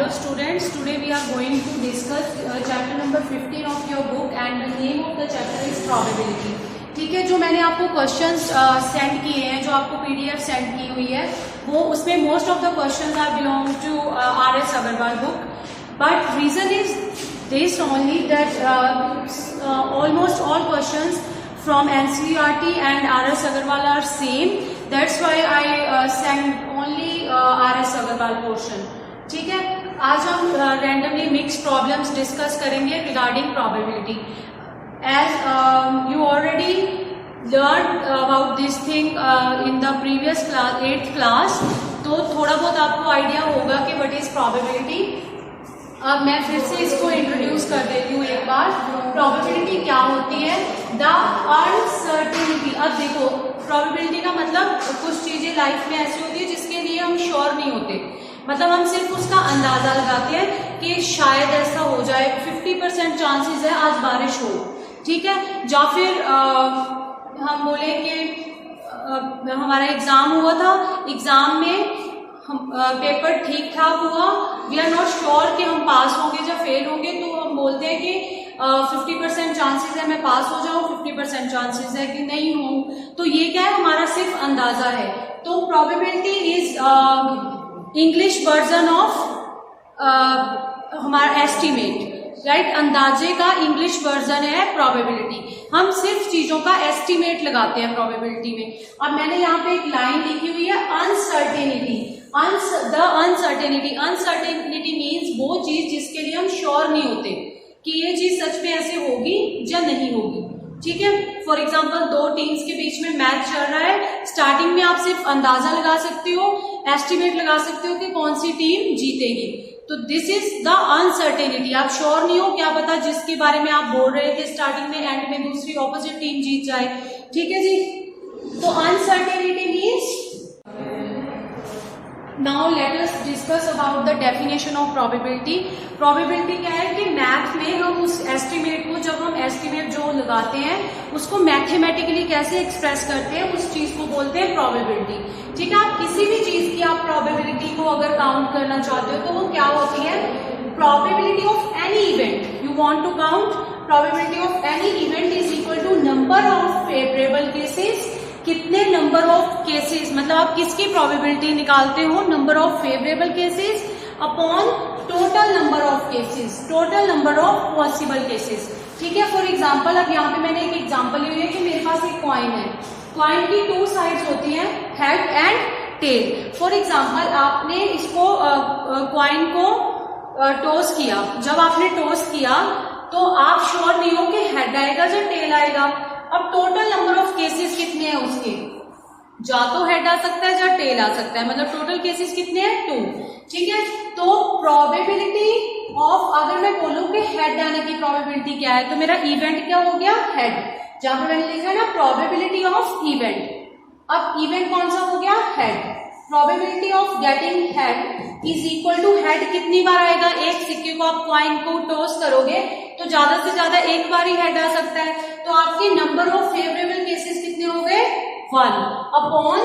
Hello students, today we are going to discuss chapter number 15 of your book and the name of the chapter is probability. ठीक है, जो मैंने आपको questions send किए हैं, जो आपको पीडीएफ सेंड की हुई है, वो उसमें most of the questions are belong to RS. Agarwal book, but reason is this only that almost all questions from NCERT and R.S. Agarwal are same. That's why I sent only R.S. Agarwal portion. ठीक है, आज हम randomly mix problems discuss करेंगे regarding probability. As you already learn about this thing in the previous class 8th class, तो थोड़ा बहुत आपको idea होगा कि व्हाट इज प्रोबेबिलिटी. अब मैं फिर से इसको इंट्रोड्यूस कर देती हूँ एक बार. प्रोबेबिलिटी क्या होती है? The uncertainty. अब देखो, प्रोबेबिलिटी का मतलब कुछ चीजें लाइफ में ऐसी होती है जिसके लिए हम श्योर नहीं होते, मतलब हम सिर्फ उसका अंदाजा लगाते हैं कि शायद ऐसा हो जाए, 50% चांसेस है आज बारिश हो, ठीक है. या फिर हम बोले कि हमारा एग्जाम हुआ था, एग्जाम में हम पेपर ठीक ठाक हुआ, वी आर नॉट श्योर कि हम पास होंगे या फेल होंगे, तो हम बोलते हैं कि 50% चांसेस है मैं पास हो जाऊं, 50% चांसेस है कि नहीं हूं. तो ये क्या है? हमारा सिर्फ अंदाजा है. तो probability is English version of हमारा एस्टिमेट, राइट. अंदाजे का इंग्लिश वर्जन है प्रोबेबिलिटी. हम सिर्फ चीजों का एस्टिमेट लगाते हैं प्रोबेबिलिटी में. अब मैंने यहाँ पे एक लाइन लिखी हुई है, uncertainty. The uncertainty. Uncertainty means वो चीज जिसके लिए हम श्योर नहीं होते कि ये चीज सच में ऐसे होगी या नहीं होगी, ठीक है. फॉर एग्जाम्पल, दो टीम्स के बीच में मैच चल रहा है. स्टार्टिंग में आप सिर्फ अंदाजा लगा सकते हो, एस्टिमेट लगा सकते हो कि कौन सी टीम जीतेगी. तो दिस इज द अनसर्टेनिटी. आप श्योर नहीं हो, क्या पता जिसके बारे में आप बोल रहे थे स्टार्टिंग में, एंड में दूसरी ऑपोजिट टीम जीत जाए, ठीक है जी. तो uncertainty means. Now let us discuss about the definition of probability. Probability क्या है कि मैथ में हम उस एस्टिमेट को, जब हम एस्टिमेट जो लगाते हैं उसको मैथमेटिकली कैसे एक्सप्रेस करते हैं, उस चीज को बोलते हैं प्रोबेबिलिटी, ठीक है. आप किसी भी चीज की आप प्रोबेबिलिटी को अगर काउंट करना चाहते हो तो वो क्या होती है? Probability of any event. You want to count probability of any event is equal to number of favourable cases. कितने नंबर ऑफ केसेस, मतलब आप किसकी प्रोबेबिलिटी निकालते हो? Number of favourable cases upon total number of cases, total number of possible cases, ठीक है. For example, अब यहाँ पे मैंने एक एग्जाम्पल ली हुई है कि मेरे पास एक कॉइन है. कॉइन की 2 साइड्स होती हैं, head and tail. For example, आपने इसको कॉइन को टॉस किया. जब आपने टॉस किया तो आप श्योर नहीं हो कि हेड आएगा या टेल आएगा. अब टोटल नंबर ऑफ केसेस कितने हैं उसके? या तो हेड आ सकता है या टेल आ सकता है, मतलब टोटल केसेस कितने हैं? 2, ठीक है. तो प्रोबेबिलिटी ऑफ, अगर मैं बोलूं कि हेड आने की प्रोबेबिलिटी क्या है, तो मेरा इवेंट क्या हो गया? हेड. जहां पर मैंने लिखा है ना प्रोबेबिलिटी ऑफ इवेंट, अब इवेंट कौन सा हो गया? Head. Probability of getting head is equal to head कितनी बार आएगा? एक सिक्के को आप कॉइन को टॉस करोगे तो ज्यादा से ज्यादा एक बार ही हेड आ सकता है. तो आपके नंबर ऑफ फेवरेबल केसेस कितने हो गए? 1 अपॉन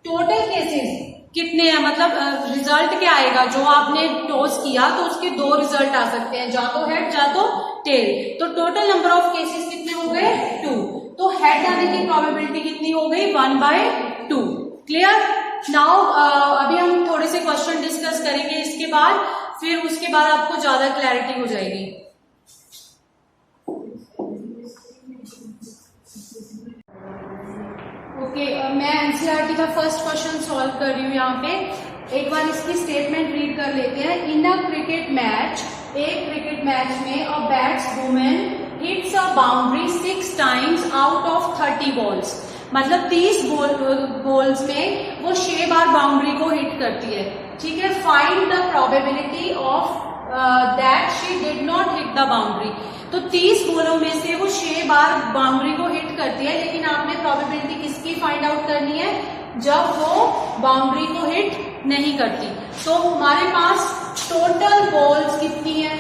टोटल केसेस कितने हैं, मतलब रिजल्ट क्या आएगा? जो आपने टॉस किया तो उसके 2 रिजल्ट आ सकते हैं, या तो हेड या तो टेल. तो टोटल नंबर ऑफ केसेस कितने हो गए? 2. तो हेड आने की प्रोबेबिलिटी कितनी हो गई? 1/2. क्लियर. नाउ अभी हम थोड़े से क्वेश्चन डिस्कस करेंगे इसके बाद, फिर उसके बाद आपको ज्यादा क्लैरिटी हो जाएगी. ओके, मैं एनसीईआरटी का फर्स्ट क्वेश्चन सॉल्व कर रही हूँ. यहाँ पे एक बार इसकी स्टेटमेंट रीड कर लेते हैं. इन अ क्रिकेट मैच, एक क्रिकेट मैच में a batswoman hits a boundary 6 times out of 30 balls. मतलब 30 बॉल्स में वो 6 बार बाउंड्री को हिट करती है, ठीक है. Find the probability of that she did not hit the boundary. तो 30 बॉलों में से वो 6 बार बाउंड्री को हिट करती है, लेकिन आपने प्रोबेबिलिटी किसकी फाइंड आउट करनी है? जब वो बाउंड्री को हिट नहीं करती. तो हमारे पास टोटल बॉल्स कितनी है?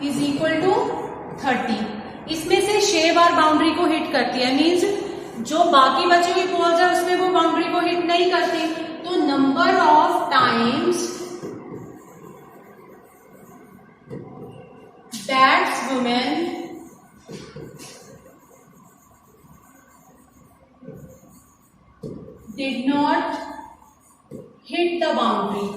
Is equal to 30. इसमें से 6 बार बाउंड्री को हिट करती है, मीन्स जो बाकी बची हुई बॉल्स है उसमें वो बाउंड्री को हिट नहीं करती. तो times batswomen did not hit the boundary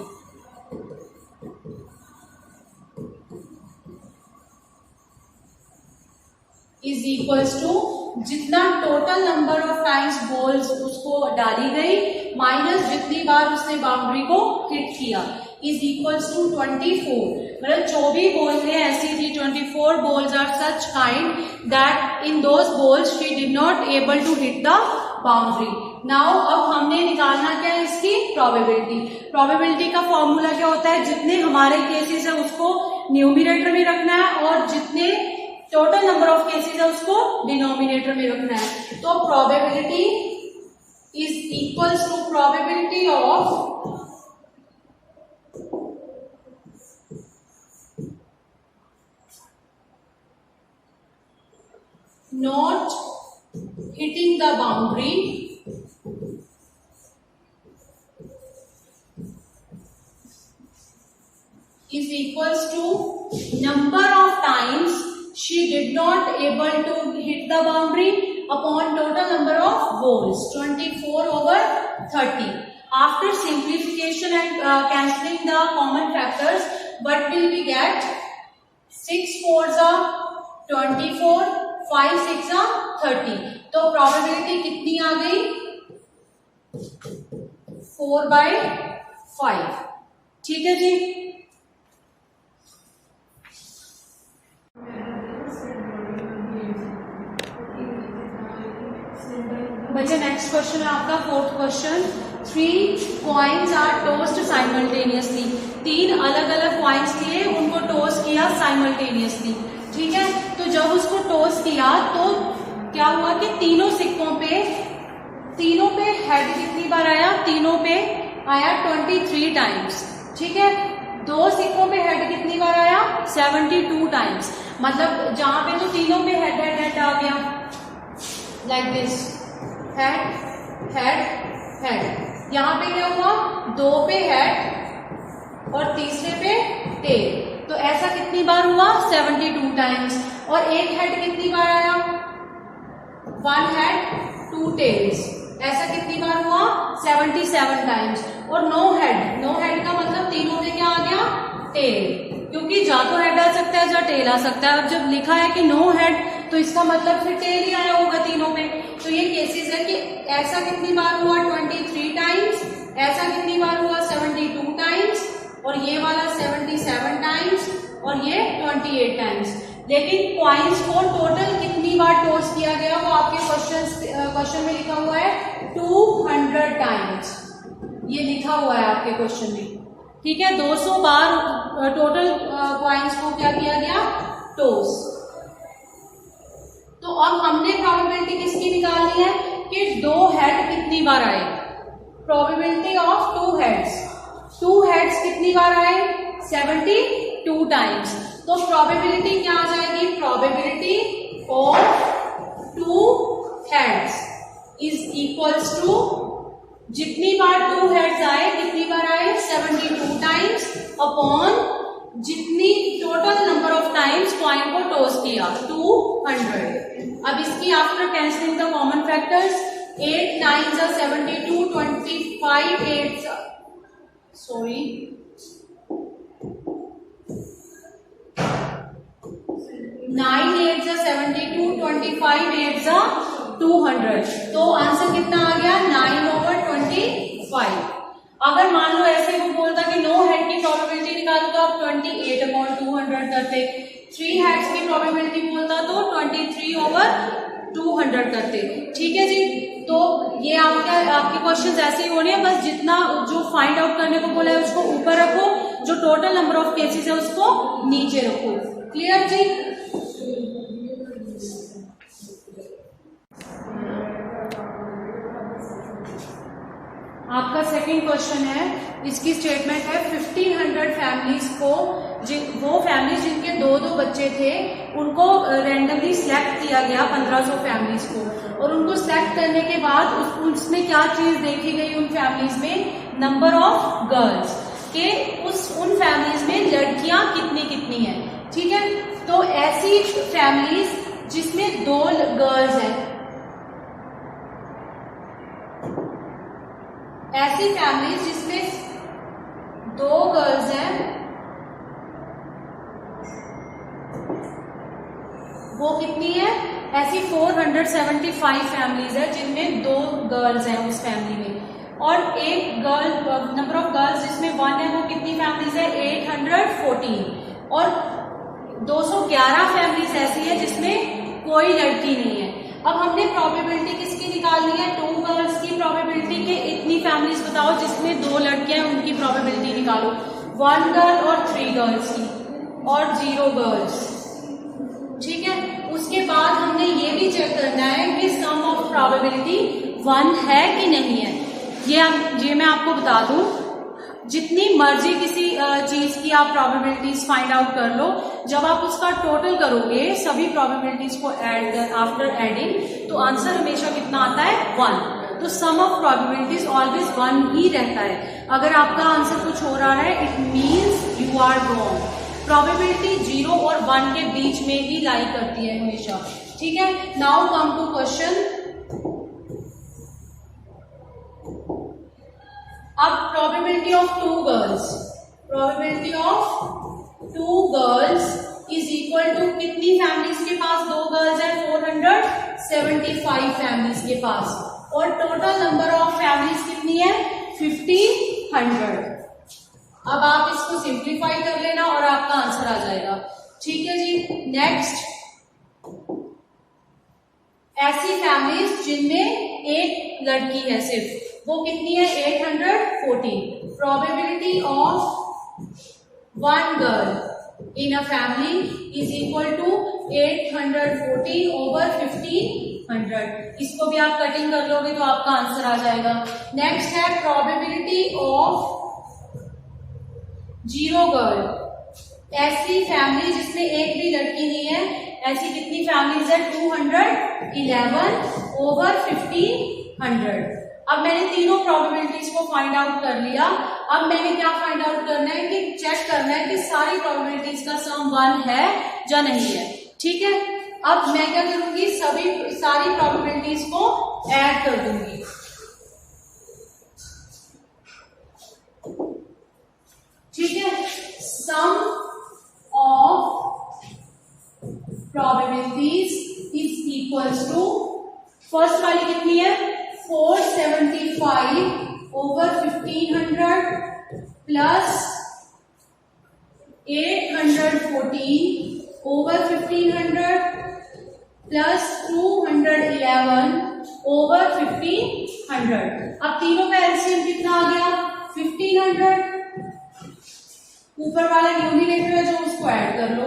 is equals to जितना total number of times balls उसको डाली गई माइनस जितनी बार उसने बाउंड्री को हिट किया इज इक्वल्स टू 24। मतलब 24 बॉल्स ऐसी थी, 24 balls are such kind that in those balls she did not able to hit the boundary. Now अब हमने निकालना क्या है इसकी प्रोबेबिलिटी। प्रोबेबिलिटी का फॉर्मूला क्या होता है, जितने हमारे केसेस है उसको न्यूमरेटर में रखना है और जितने टोटल नंबर ऑफ केसेस है उसको डिनोमिनेटर में रखना है। तो probability is equals to probability of not hitting the boundary is equals to number of times she did not able to hit the boundary upon total number of balls 24 over 30. After simplification and cancelling the common factors, what will we get? 6 4s are 24, 5 6 are 30. तो probability कितनी आ गई? 4/5। ठीक है जी। बच्चे next question है आपका fourth question. 3 coins are tossed simultaneously. 3 अलग अलग कॉइन्स लिए, उनको टोस्ट किया साइमल्टेनियसली। ठीक है, तो जब उसको टोस्ट किया तो क्या हुआ कि तीनों पे हेड कितनी बार आया? तीनों पे आया 23 टाइम्स। ठीक है, 2 सिक्कों पे हेड कितनी बार आया? 72 टाइम्स। मतलब जहां पे तो तीनों पे हेड हेड हेड आ गया like this, head head head. यहाँ पे क्या हुआ? 2 पे हेड और तीसरे पे टेल। तो ऐसा कितनी बार हुआ? 72 टाइम्स। और एक हेड कितनी बार आया? 1 हेड 2 टेल्स। ऐसा कितनी बार हुआ? 77 टाइम्स। और नो हेड का मतलब तीनों में क्या आ गया? टेल, क्योंकि जा तो हेड आ सकता है या टेल आ सकता है। अब जब लिखा है कि नो हेड तो इसका मतलब फिर टेल ही आया होगा तीनों में। तो ये केसेस है कि ऐसा कितनी बार हुआ? 23 टाइम्स। ऐसा कितनी बार हुआ? 72 टाइम्स। और ये वाला 77 टाइम्स और ये 28 टाइम्स। लेकिन कॉइन्स को टोटल कितनी बार टॉस किया गया वो आपके क्वेश्चन में लिखा हुआ है 200 टाइम्स। ये लिखा हुआ है आपके क्वेश्चन में। ठीक है, 200 बार टोटल कॉइन्स को क्या किया गया? टॉस। तो अब हमने प्रोबेबिलिटी किसकी निकालनी है कि 2 हेड कितनी बार आए। Probability of 2 heads. 2 हेड्स कितनी बार आए? 72 टाइम्स। तो प्रोबेबिलिटी क्या आ जाएगी? Probability of 2 heads is equals to जितनी बार 2 हेड्स आए कितनी बार आए? 72 टाइम्स अपॉन जितनी total number of times coin को टॉस किया 200। अब इसकी after cancelling the common factors 8 9 72, 25 8 sorry 9 8 72, 25 8 200। तो आंसर कितना आ गया? 9/25। अगर मान लो ऐसे वो बोलता कि नो हेड की प्रोबेबिलिटी निकालो तो आप 28/200 करते। 3 हेड्स की प्रोबेबिलिटी बोलता तो 23/200 करते। ठीक है जी, तो ये आपके क्वेश्चंस ऐसे ही होने हैं। बस जितना जो फाइंड आउट करने को बोला है उसको ऊपर रखो, जो टोटल नंबर ऑफ केसेस है उसको नीचे रखो। क्लियर जी? आपका सेकंड क्वेश्चन है, इसकी स्टेटमेंट है 1500 फैमिलीज को, वो फैमिलीज जिनके 2-2 बच्चे थे उनको रैंडमली सिलेक्ट किया गया 1500 फैमिलीज को। और उनको सिलेक्ट करने के बाद उसमें क्या चीज देखी गई उन फैमिलीज में? Number of girls. कि उन फैमिलीज में लड़कियां कितनी कितनी हैं, ठीक है। तो ऐसी फैमिलीज जिसमें 2 गर्ल्स हैं, ऐसी फैमिलीज जिसमें 2 गर्ल्स हैं, वो कितनी है? ऐसी 475 फैमिलीज है जिनमें 2 गर्ल्स हैं उस फैमिली में। और एक गर्ल, नंबर ऑफ गर्ल्स जिसमें 1 है, वो कितनी फैमिलीज है? 814। और 211 फैमिलीज ऐसी है जिसमें कोई लड़की नहीं है। अब हमने प्रोबेबिलिटी किसकी निकालनी है? 2 गर्ल्स की प्रोबेबिलिटी के इतनी फैमिलीज बताओ जिसमें 2 लड़कियां हैं, उनकी प्रोबेबिलिटी निकालो। 1 गर्ल और 3 गर्ल्स की, और 0 गर्ल्स, ठीक है। उसके बाद हमने ये भी चेक करना है कि सम ऑफ प्रोबेबिलिटी 1 है कि नहीं है। ये मैं आपको बता दूं, जितनी मर्जी किसी चीज की आप प्रोबेबिलिटीज फाइंड आउट कर लो, जब आप उसका टोटल करोगे सभी प्रोबेबिलिटीज को आफ्टर एडिंग, तो आंसर हमेशा कितना आता है? 1। तो सम ऑफ प्रोबेबिलिटीज ऑलवेज 1 ही रहता है। अगर आपका आंसर कुछ हो रहा है, it means you are wrong. Probability 0 और 1 के बीच में ही लाई करती है हमेशा, ठीक है। Now come to question. अब probability of 2 girls, probability of 2 girls is equal to कितनी फैमिलीज के पास 2 गर्ल्स है? 475 फैमिलीज के पास। और टोटल नंबर ऑफ फैमिलीज कितनी है? 1500। अब आप इसको सिंप्लीफाई कर लेना और आपका आंसर आ जाएगा, ठीक है जी। नेक्स्ट, ऐसी फैमिलीज जिनमें एक लड़की है सिर्फ, वो कितनी है? 814। Probability of 1 girl in a family is equal to 814 over 1500। इसको भी आप कटिंग कर लोगे तो आपका आंसर आ जाएगा। नेक्स्ट है प्रोबेबिलिटी ऑफ 0 गर्ल, ऐसी फैमिली जिसमें एक भी लड़की नहीं है, ऐसी कितनी फैमिलीज है? 211 ओवर 1500। अब मैंने तीनों प्रोबेबिलिटीज को फाइंड आउट कर लिया। अब मैंने क्या फाइंड आउट करना है कि चेक करना है कि सारी प्रोबेबिलिटीज का सम 1 है या नहीं है, ठीक है। अब मैं क्या करूंगी? सारी प्रोबेबिलिटीज को ऐड कर दूंगी। ठीक है, sum of probabilities is equals to, first वाली कितनी है? 475 over 1500 plus 814 over 1500 plus 211 over 1500। अब तीनों का एलसीएम कितना आ गया? 1500। ऊपर वाला न्यूमरेटर है जो, उसको ऐड कर लो,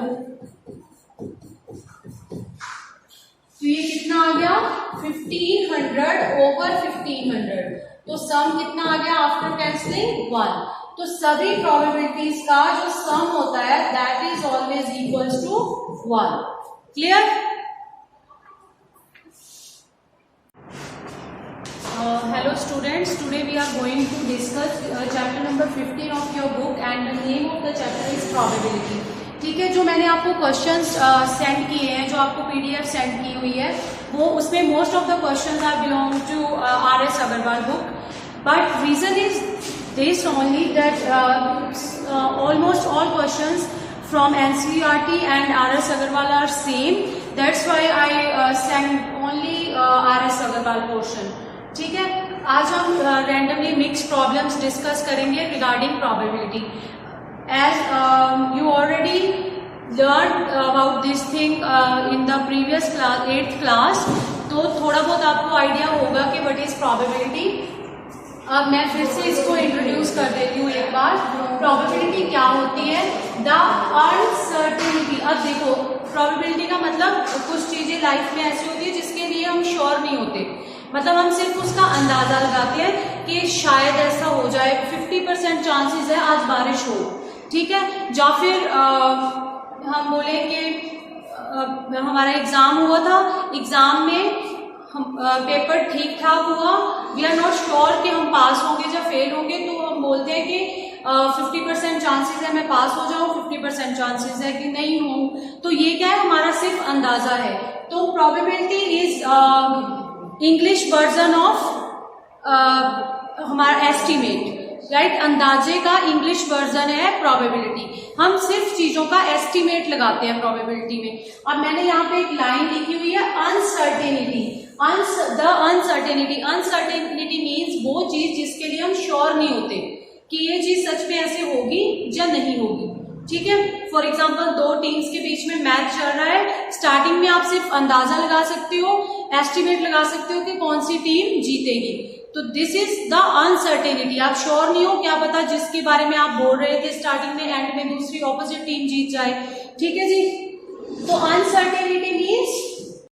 तो ये कितना आ गया? 1500 ओवर 1500। तो सम कितना आ गया आफ्टर कैंसलिंग? 1। तो सभी प्रोबेबिलिटीज का जो सम होता है that is always equals to 1। Clear? Hello students, today we are going to discuss chapter number 15 of your book and the name of the chapter is probability। ठीक है, जो मैंने आपको क्वेश्चंस सेंड किए हैं, जो आपको पीडीएफ सेंड की हुई है, वो उसमें most of the questions are belong to RS Agarwal book, but reason is this only that almost all questions from NCERT and RS Agarwal are same, that's why I send only RS Agarwal portion। ठीक है, आज हम randomly mix problems discuss करेंगे regarding probability. As you already learn about this thing in the previous class 8th class, तो थोड़ा बहुत आपको idea होगा कि व्हाट इज प्रोबेबिलिटी। अब मैं फिर से इसको इंट्रोड्यूस कर देती हूँ एक बार। प्रोबेबिलिटी क्या होती है? The uncertainty. अब देखो, प्रोबेबिलिटी का मतलब कुछ चीजें लाइफ में ऐसी होती है जिसके लिए हम श्योर नहीं होते, मतलब हम सिर्फ उसका अंदाजा लगाते हैं कि शायद ऐसा हो जाए, 50% चांसेस है आज बारिश हो, ठीक है। या फिर हम बोले कि हमारा एग्जाम हुआ था, एग्जाम में हम पेपर ठीक ठाक हुआ, वी आर नॉट श्योर कि हम पास होंगे या फेल होंगे, तो हम बोलते हैं कि 50% चांसेस है मैं पास हो जाऊं, 50% चांसेस है कि नहीं हूं। तो ये क्या है, हमारा सिर्फ अंदाजा है। तो probability is English version of हमारा एस्टिमेट, राइट। अंदाजे का इंग्लिश वर्जन है प्रोबेबिलिटी। हम सिर्फ चीजों का एस्टिमेट लगाते हैं प्रोबेबिलिटी में। अब मैंने यहाँ पे एक लाइन लिखी हुई है, अनसर्टेनिटी। अनसर्टेनिटी मीन्स वो चीज जिसके लिए हम श्योर नहीं होते कि ये चीज सच में ऐसे होगी या नहीं होगी, ठीक है। फॉर एग्जाम्पल दो टीम्स के बीच में मैच चल रहा है, स्टार्टिंग में आप सिर्फ अंदाजा लगा सकते हो, एस्टिमेट लगा सकते हो कि कौन सी टीम जीतेगी। तो दिस इज द अनसर्टेनिटी। आप श्योर नहीं हो, क्या पता जिसके बारे में आप बोल रहे थे स्टार्टिंग में एंड में दूसरी ऑपोजिट टीम जीत जाए, ठीक है जी। तो अनसर्टेनिटी मीन्स